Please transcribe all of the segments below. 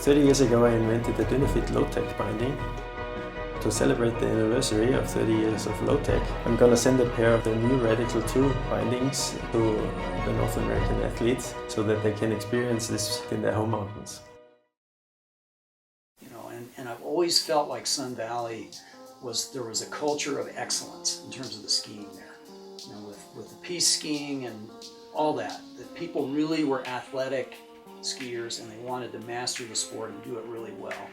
30 years ago I invented the Dynafit low-tech binding. To celebrate the anniversary of 30 years of low-tech, I'm gonna send a pair of the new Radical 2 bindings to the North American athletes so that they can experience this in their home mountains. You know, and I've always felt like Sun Valley there was a culture of excellence in terms of the skiing there. You know, with the piste skiing and all that people really were athletic skiers and they wanted to master the sport and do it really well.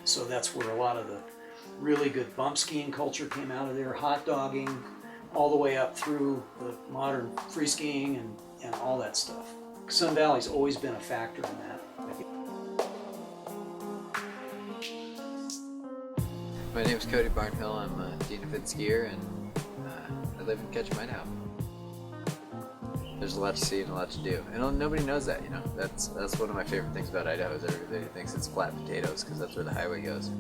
So that's where a lot of the really good bump skiing culture came out of there, hot dogging, all the way up through the modern free skiing and all that stuff. Sun Valley's always been a factor in that. My name is Cody Barnhill. I'm a Dynafit skier and I live in Ketchum, Idaho. There's a lot to see and a lot to do, and nobody knows that. You know, that's one of my favorite things about Idaho is everybody thinks it's flat potatoes because that's where the highway goes.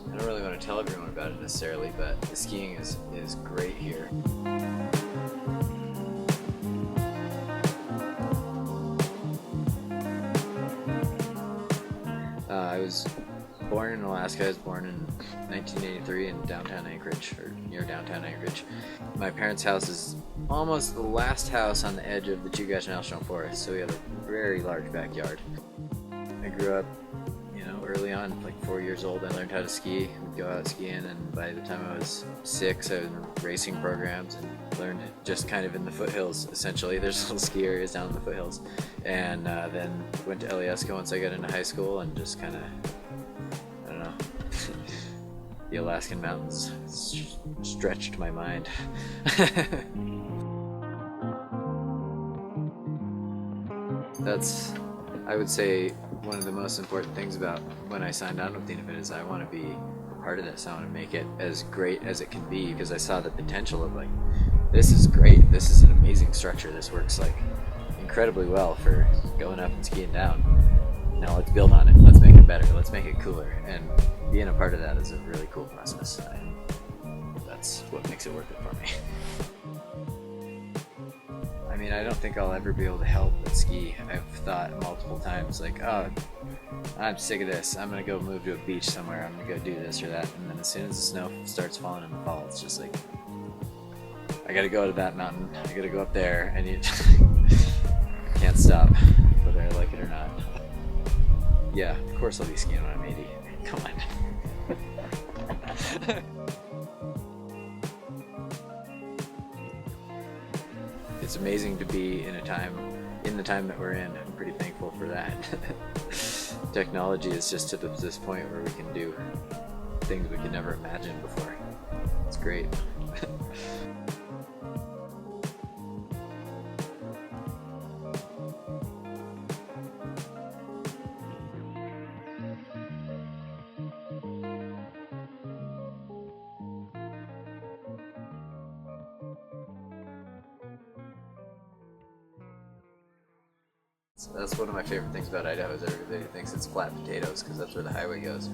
I don't really want to tell everyone about it necessarily, but the skiing is great here. I was born in Alaska. I was born in 1983 in downtown Anchorage, or near downtown Anchorage. My parents' house is almost the last house on the edge of the Chugach National Forest, so we have a very large backyard. I grew up, you know, early on, like 4 years old. I learned how to ski. We'd go out skiing, and by the time I was 6, I was in racing programs and learned just kind of in the foothills, essentially. There's little ski areas down in the foothills. And then went to Alyeska once I got into high school and just kind of, I don't know, the Alaskan mountains stretched my mind. That's, I would say, one of the most important things about when I signed on with Dynafit is I want to be a part of this. I want to make it as great as it can be because I saw the potential of like, this is great, this is an amazing structure, this works like incredibly well for going up and skiing down. Now let's build on it, let's make it better, let's make it cooler, and being a part of that is a really cool process. That's what makes it worth it for me. I mean, I don't think I'll ever be able to help but ski. I've thought multiple times like, oh, I'm sick of this, I'm gonna go move to a beach somewhere, I'm gonna go do this or that, and then as soon as the snow starts falling in the fall, it's just like, I gotta go to that mountain, I gotta go up there, and you can't stop, whether I like it or not. Yeah, of course I'll be skiing when I'm 80. Come on. It's amazing to be in the time that we're in. I'm pretty thankful for that. Technology is just to this point where we can do things we could never imagine before. It's great. That's one of my favorite things about Idaho is everybody thinks it's flat potatoes because that's where the highway goes.